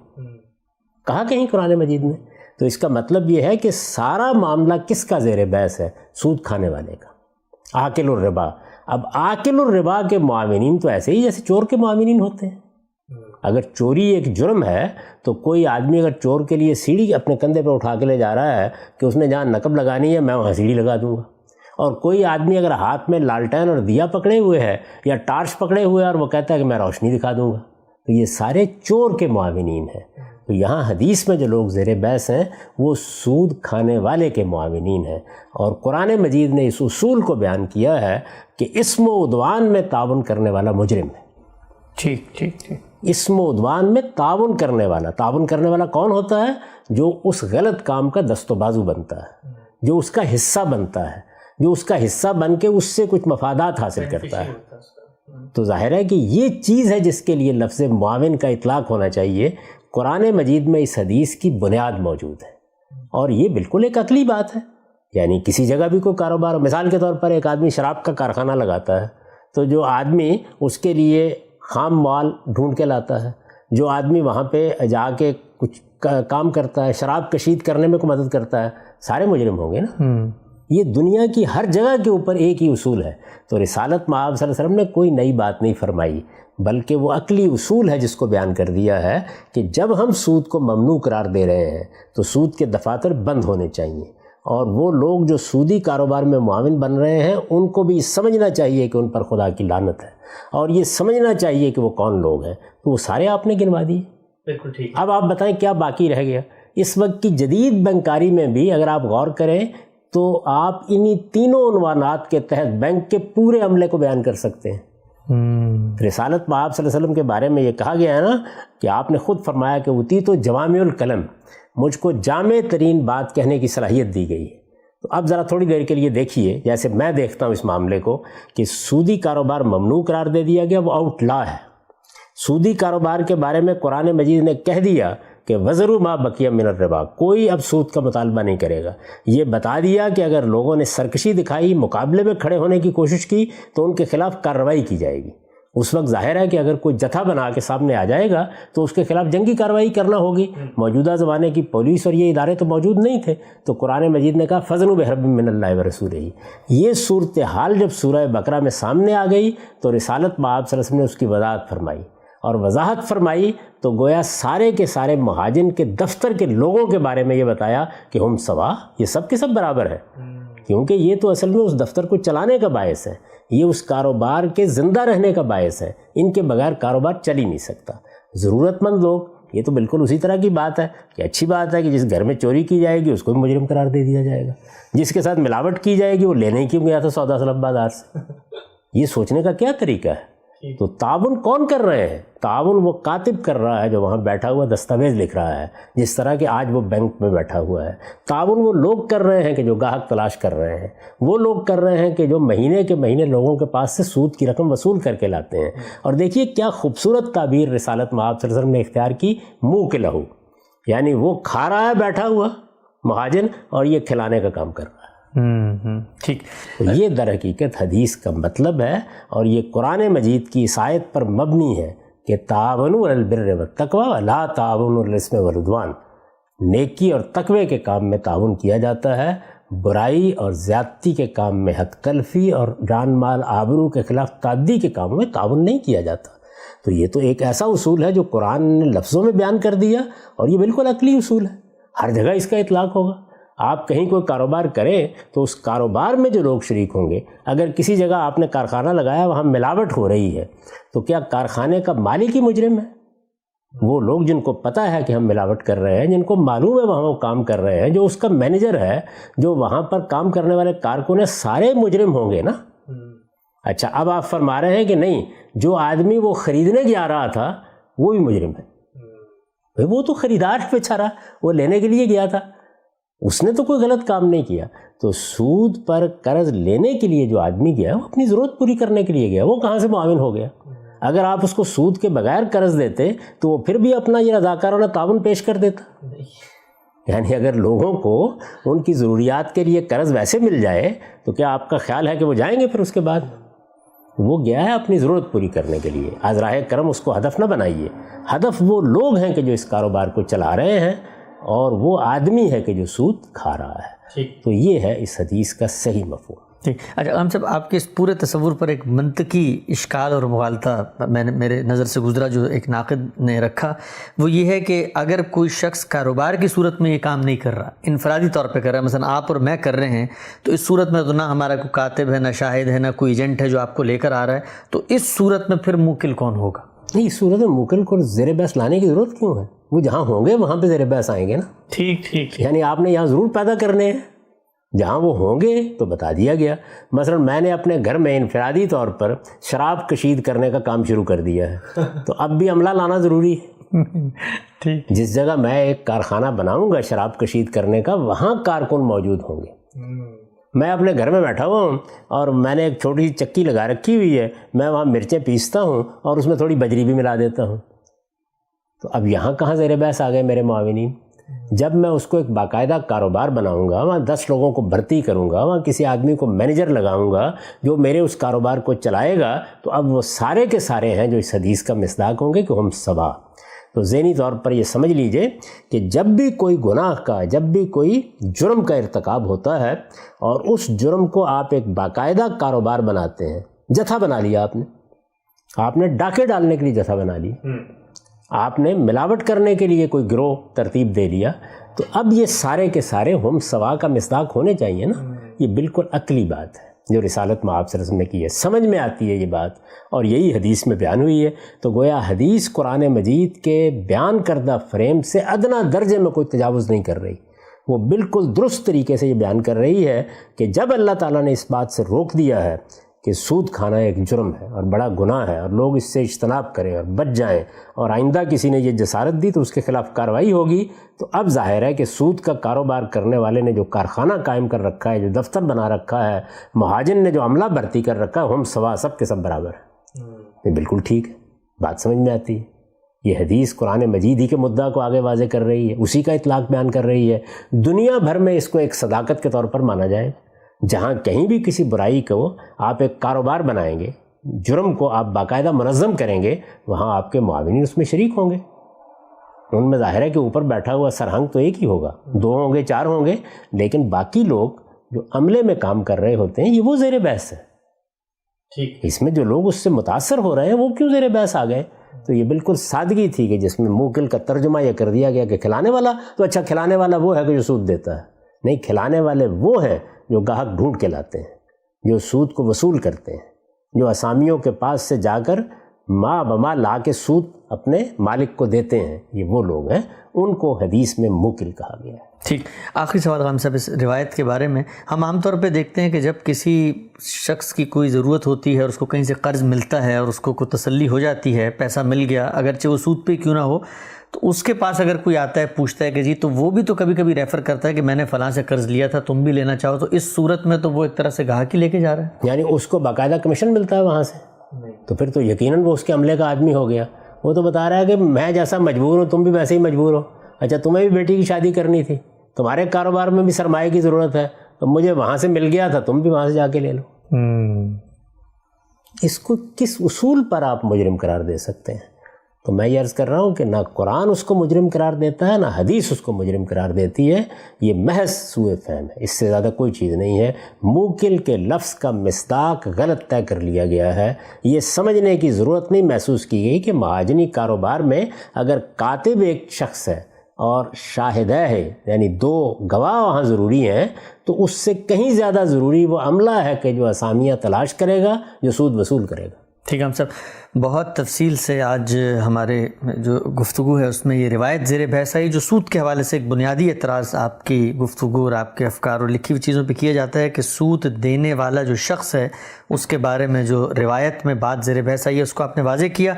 کہا کہیں قرآن مجید نے؟ تو اس کا مطلب یہ ہے کہ سارا معاملہ کس کا زیر بحث ہے؟ سود کھانے والے کا. آکل الربا. اب آکل الربا کے معاونین تو ایسے ہی جیسے چور کے معاونین ہوتے ہیں. اگر چوری ایک جرم ہے تو کوئی آدمی اگر چور کے لیے سیڑھی اپنے کندھے پہ اٹھا کے لے جا رہا ہے کہ اس نے جہاں نقب لگانی ہے میں وہاں سیڑھی لگا دوں گا، اور کوئی آدمی اگر ہاتھ میں لالٹین اور دیا پکڑے ہوئے ہے یا ٹارچ پکڑے ہوئے اور وہ کہتا ہے کہ میں روشنی دکھا دوں گا، تو یہ سارے چور کے معاونین ہیں. تو یہاں حدیث میں جو لوگ زیر بحث ہیں وہ سود کھانے والے کے معاونین ہیں. اور قرآن مجید نے اس اصول کو بیان کیا ہے کہ اسم و عدوان میں تعاون کرنے والا مجرم ہے. ٹھیک ٹھیک ٹھیک. اسم و عدوان میں تعاون کرنے والا کون ہوتا ہے؟ جو اس غلط کام کا دست و بازو بنتا ہے، جو اس کا حصہ بنتا ہے، جو اس کا حصہ بن کے اس سے کچھ مفادات حاصل کرتا ہے. تو ظاہر ہے کہ یہ چیز ہے جس کے لیے لفظ معاون کا اطلاق ہونا چاہیے. قرآن مجید میں اس حدیث کی بنیاد موجود ہے اور یہ بالکل ایک عقلی بات ہے. یعنی کسی جگہ بھی کوئی کاروبار، مثال کے طور پر ایک آدمی شراب کا کارخانہ لگاتا ہے تو جو آدمی اس کے لیے خام مال ڈھونڈ کے لاتا ہے، جو آدمی وہاں پہ جا کے کچھ کام کرتا ہے، شراب کشید کرنے میں کوئی مدد کرتا ہے، سارے مجرم ہوں گے نا. یہ دنیا کی ہر جگہ کے اوپر ایک ہی اصول ہے. تو رسالت مآب صلی اللہ علیہ وسلم نے کوئی نئی بات نہیں فرمائی، بلکہ وہ عقلی اصول ہے جس کو بیان کر دیا ہے کہ جب ہم سود کو ممنوع قرار دے رہے ہیں تو سود کے دفاتر بند ہونے چاہیے، اور وہ لوگ جو سودی کاروبار میں معاون بن رہے ہیں ان کو بھی سمجھنا چاہیے کہ ان پر خدا کی لعنت ہے، اور یہ سمجھنا چاہیے کہ وہ کون لوگ ہیں. تو وہ سارے آپ نے گنوا دیے. بالکل ٹھیک. اب آپ بتائیں کیا باقی رہ گیا؟ اس وقت کی جدید بینکاری میں بھی اگر آپ غور کریں تو آپ انہی تینوں عنوانات کے تحت بینک کے پورے عملے کو بیان کر سکتے ہیں. رسالت مآب صلی اللہ علیہ وسلم کے بارے میں یہ کہا گیا ہے نا کہ آپ نے خود فرمایا کہ اُوتی تو جوامع الکلم، مجھ کو جامع ترین بات کہنے کی صلاحیت دی گئی ہے. تو اب ذرا تھوڑی دیر کے لیے دیکھیے، جیسے میں دیکھتا ہوں اس معاملے کو کہ سودی کاروبار ممنوع قرار دے دیا گیا، وہ آؤٹ لا ہے. سودی کاروبار کے بارے میں قرآن مجید نے کہہ دیا کہ وَذَرُوا مَا بَقِیَ مِنَ الرِّبَا، کوئی اب سود کا مطالبہ نہیں کرے گا. یہ بتا دیا کہ اگر لوگوں نے سرکشی دکھائی، مقابلے میں کھڑے ہونے کی کوشش کی تو ان کے خلاف کارروائی کی جائے گی. اس وقت ظاہر ہے کہ اگر کوئی جتھا بنا کے سامنے آ جائے گا تو اس کے خلاف جنگی کارروائی کرنا ہوگی. موجودہ زمانے کی پولیس اور یہ ادارے تو موجود نہیں تھے، تو قرآن مجید نے کہا فَاذْنُوا بِحَرْبٍ مِّنَ اللَّهِ وَرَسُولِهِ. یہ صورتحال جب سورہ بقرہ میں سامنے آ گئی تو رسالت مآب صلی اللہ علیہ وسلم نے اس کی وضاحت فرمائی، اور وضاحت فرمائی تو گویا سارے کے سارے مہاجن کے دفتر کے لوگوں کے بارے میں یہ بتایا کہ ہم سوا، یہ سب کے سب برابر ہیں، کیونکہ یہ تو اصل میں اس دفتر کو چلانے کا باعث ہے، یہ اس کاروبار کے زندہ رہنے کا باعث ہے. ان کے بغیر کاروبار چل ہی نہیں سکتا. ضرورت مند لوگ، یہ تو بالکل اسی طرح کی بات ہے کہ اچھی بات ہے کہ جس گھر میں چوری کی جائے گی اس کو بھی مجرم قرار دے دیا جائے گا، جس کے ساتھ ملاوٹ کی جائے گی وہ لینے کیوں گیا تھا سودا سلب بازار سے. یہ سوچنے کا کیا طریقہ ہے؟ تو تعاون کون کر رہے ہیں؟ تعاون وہ کاتب کر رہا ہے جو وہاں بیٹھا ہوا دستاویز لکھ رہا ہے، جس طرح کہ آج وہ بینک میں بیٹھا ہوا ہے. تعاون وہ لوگ کر رہے ہیں کہ جو گاہک تلاش کر رہے ہیں، وہ لوگ کر رہے ہیں کہ جو مہینے کے مہینے لوگوں کے پاس سے سود کی رقم وصول کر کے لاتے ہیں. اور دیکھیے کیا خوبصورت تعبیر رسالت مآب صلی اللہ علیہ وسلم نے اختیار کی، منہ کے لہو، یعنی وہ کھا رہا ہے بیٹھا ہوا مہاجن اور یہ کھلانے کا کام کر رہا ہے. ٹھیک. یہ در حقیقت حدیث کا مطلب ہے، اور یہ قرآن مجید کی اس آیت پر مبنی ہے کہ تعاونوا علی البر والتقوی ولا تعاونوا علی الاثم والعدوان. نیکی اور تقوی کے کام میں تعاون کیا جاتا ہے، برائی اور زیادتی کے کام میں، حق تلفی اور جان مال آبرو کے خلاف تعدی کے کاموں میں تعاون نہیں کیا جاتا. تو یہ تو ایک ایسا اصول ہے جو قرآن نے لفظوں میں بیان کر دیا، اور یہ بالکل عقلی اصول ہے، ہر جگہ اس کا اطلاق ہوگا. آپ کہیں کوئی کاروبار کریں تو اس کاروبار میں جو لوگ شریک ہوں گے، اگر کسی جگہ آپ نے کارخانہ لگایا وہاں ملاوٹ ہو رہی ہے تو کیا کارخانے کا مالک ہی مجرم ہے؟ وہ لوگ جن کو پتہ ہے کہ ہم ملاوٹ کر رہے ہیں، جن کو معلوم ہے وہاں وہ کام کر رہے ہیں، جو اس کا مینیجر ہے، جو وہاں پر کام کرنے والے کارکن ہیں، سارے مجرم ہوں گے نا. اچھا اب آپ فرما رہے ہیں کہ نہیں، جو آدمی وہ خریدنے جا رہا تھا وہ بھی مجرم ہے. وہ تو خریدار ہے بیچارہ، وہ لینے کے لیے گیا تھا. اس نے تو کوئی غلط کام نہیں کیا. تو سود پر قرض لینے کے لیے جو آدمی گیا وہ اپنی ضرورت پوری کرنے کے لیے گیا, وہ کہاں سے معاون ہو گیا؟ اگر آپ اس کو سود کے بغیر قرض دیتے تو وہ پھر بھی اپنا یہ رضاکارانہ تعاون پیش کر دیتا. یعنی اگر لوگوں کو ان کی ضروریات کے لیے قرض ویسے مل جائے تو کیا آپ کا خیال ہے کہ وہ جائیں گے پھر اس کے بعد؟ وہ گیا ہے اپنی ضرورت پوری کرنے کے لیے. از راہ کرم اس کو ہدف نہ بنائیے. ہدف وہ لوگ ہیں کہ جو اس کاروبار کو چلا رہے ہیں, اور وہ آدمی ہے کہ جو سود کھا رہا ہے. تو یہ ہے اس حدیث کا صحیح مفہوم. ٹھیک. اچھا غلام صاحب, آپ کے اس پورے تصور پر ایک منطقی اشکال اور مغالطہ میرے نظر سے گزرا جو ایک ناقد نے رکھا, وہ یہ ہے کہ اگر کوئی شخص کاروبار کی صورت میں یہ کام نہیں کر رہا, انفرادی طور پہ کر رہا ہے, مثلا آپ اور میں کر رہے ہیں, تو اس صورت میں تو نہ ہمارا کوئی کاتب ہے, نہ شاہد ہے, نہ کوئی ایجنٹ ہے جو آپ کو لے کر آ رہا ہے, تو اس صورت میں پھر موکل کون ہوگا؟ نہیں, اس صورت میں موکل کو زیر بحث لانے کی ضرورت کیوں ہے؟ وہ جہاں ہوں گے وہاں پہ زیر بحث آئیں گے نا. ٹھیک. یعنی آپ نے یہاں ضرور پیدا کرنے ہیں, جہاں وہ ہوں گے تو بتا دیا گیا. مثلا میں نے اپنے گھر میں انفرادی طور پر شراب کشید کرنے کا کام شروع کر دیا ہے, تو اب بھی عملہ لانا ضروری ہے. ٹھیک. جس جگہ میں ایک کارخانہ بناؤں گا شراب کشید کرنے کا, وہاں کارکن موجود ہوں گے. میں اپنے گھر میں بیٹھا ہوا ہوں اور میں نے ایک چھوٹی سی چکی لگا رکھی ہوئی ہے, میں وہاں مرچیں پیستا ہوں اور اس میں تھوڑی بجری بھی ملا دیتا ہوں. تو اب یہاں کہاں زیر بحث آ گئے میرے معاونین؟ جب میں اس کو ایک باقاعدہ کاروبار بناؤں گا, وہاں 10 لوگوں کو بھرتی کروں گا, وہاں کسی آدمی کو مینیجر لگاؤں گا جو میرے اس کاروبار کو چلائے گا, تو اب وہ سارے کے سارے ہیں جو اس حدیث کا مصداق ہوں گے کہ ہم سوا. تو ذہنی طور پر یہ سمجھ لیجئے کہ جب بھی کوئی گناہ کا, جب بھی کوئی جرم کا ارتکاب ہوتا ہے اور اس جرم کو آپ ایک باقاعدہ کاروبار بناتے ہیں, جتھا بنا لیا آپ نے ڈاکے ڈالنے کے لیے جتھا بنا لی, آپ نے ملاوٹ کرنے کے لیے کوئی گروہ ترتیب دے لیا, تو اب یہ سارے کے سارے ہم سوا کا مصداق ہونے چاہیے نا. یہ بالکل عقلی بات ہے جو رسالت میں آپ صلی اللہ علیہ وسلم نے کی ہے, سمجھ میں آتی ہے یہ بات, اور یہی حدیث میں بیان ہوئی ہے. تو گویا حدیث قرآن مجید کے بیان کردہ فریم سے ادنا درجے میں کوئی تجاوز نہیں کر رہی. وہ بالکل درست طریقے سے یہ بیان کر رہی ہے کہ جب اللہ تعالیٰ نے اس بات سے روک دیا ہے کہ سود کھانا ایک جرم ہے اور بڑا گناہ ہے, اور لوگ اس سے اجتناب کریں اور بچ جائیں, اور آئندہ کسی نے یہ جسارت دی تو اس کے خلاف کارروائی ہوگی, تو اب ظاہر ہے کہ سود کا کاروبار کرنے والے نے جو کارخانہ قائم کر رکھا ہے, جو دفتر بنا رکھا ہے, مہاجن نے جو عملہ بھرتی کر رکھا ہے, ہم سوا سب کے سب برابر ہیں. یہ بالکل ٹھیک ہے, بات سمجھ میں آتی ہے. یہ حدیث قرآن مجید ہی کے مدعا کو آگے واضح کر رہی ہے, اسی کا اطلاق بیان کر رہی ہے. دنیا بھر میں اس کو ایک صداقت کے طور پر مانا جائے گا. جہاں کہیں بھی کسی برائی کو آپ ایک کاروبار بنائیں گے, جرم کو آپ باقاعدہ منظم کریں گے, وہاں آپ کے معاونین اس میں شریک ہوں گے. ان میں ظاہر ہے کہ اوپر بیٹھا ہوا سرہنگ تو ایک ہی ہوگا, 2 ہوں گے, 4 ہوں گے, لیکن باقی لوگ جو عملے میں کام کر رہے ہوتے ہیں یہ وہ زیر بحث ہے. ٹھیک. اس میں جو لوگ اس سے متاثر ہو رہے ہیں وہ کیوں زیر بحث آ گئے؟ تو یہ بالکل سادگی تھی کہ جس میں موکل کا ترجمہ یہ کر دیا گیا کہ کھلانے والا, تو اچھا کھلانے والا وہ ہے کہ جو سود دیتا ہے. نہیں, کھلانے والے وہ ہیں جو گاہک ڈھونڈ کے لاتے ہیں, جو سود کو وصول کرتے ہیں, جو اسامیوں کے پاس سے جا کر ماں بما لا کے سود اپنے مالک کو دیتے ہیں. یہ وہ لوگ ہیں, ان کو حدیث میں موکل کہا گیا ہے. ٹھیک. آخری سوال غلام صاحب, اس روایت کے بارے میں ہم عام طور پہ دیکھتے ہیں کہ جب کسی شخص کی کوئی ضرورت ہوتی ہے اور اس کو کہیں سے قرض ملتا ہے اور اس کو کوئی تسلی ہو جاتی ہے, پیسہ مل گیا, اگرچہ وہ سود پہ کیوں نہ ہو, تو اس کے پاس اگر کوئی آتا ہے پوچھتا ہے کہ جی, تو وہ بھی تو کبھی کبھی ریفر کرتا ہے کہ میں نے فلاں سے قرض لیا تھا, تم بھی لینا چاہو, تو اس صورت میں تو وہ ایک طرح سے گاہک ہی لے کے جا رہا ہے. یعنی اس کو باقاعدہ کمیشن ملتا ہے وہاں سے, تو پھر تو یقیناً وہ اس کے عملے کا آدمی ہو گیا. وہ تو بتا رہا ہے کہ میں جیسا مجبور ہوں تم بھی ویسے ہی مجبور ہو. اچھا, تمہیں بھی بیٹی کی شادی کرنی تھی, تمہارے کاروبار میں بھی سرمایہ کی ضرورت ہے, تو مجھے وہاں سے مل گیا تھا, تم بھی وہاں سے جا کے لے لو. اس کو کس اصول پر آپ مجرم قرار دے سکتے ہیں؟ تو میں یہ عرض کر رہا ہوں کہ نہ قرآن اس کو مجرم قرار دیتا ہے, نہ حدیث اس کو مجرم قرار دیتی ہے. یہ محض سوء فہم ہے, اس سے زیادہ کوئی چیز نہیں ہے. موکل کے لفظ کا مصداق غلط طے کر لیا گیا ہے. یہ سمجھنے کی ضرورت نہیں محسوس کی گئی کہ مہاجنی کاروبار میں اگر کاتب ایک شخص ہے اور شاہدہ ہے, یعنی 2 گواہ وہاں ضروری ہیں, تو اس سے کہیں زیادہ ضروری وہ عملہ ہے کہ جو اسامیاں تلاش کرے گا, جو سود وصول کرے گا. ٹھیک ہے. ہم سب بہت تفصیل سے آج ہمارے جو گفتگو ہے اس میں یہ روایت زیر بحث آئی, جو سود کے حوالے سے ایک بنیادی اعتراض آپ کی گفتگو اور آپ کے افکار اور لکھی ہوئی چیزوں پہ کیا جاتا ہے کہ سود دینے والا جو شخص ہے اس کے بارے میں جو روایت میں بات زیر بحث آئی ہے اس کو آپ نے واضح کیا.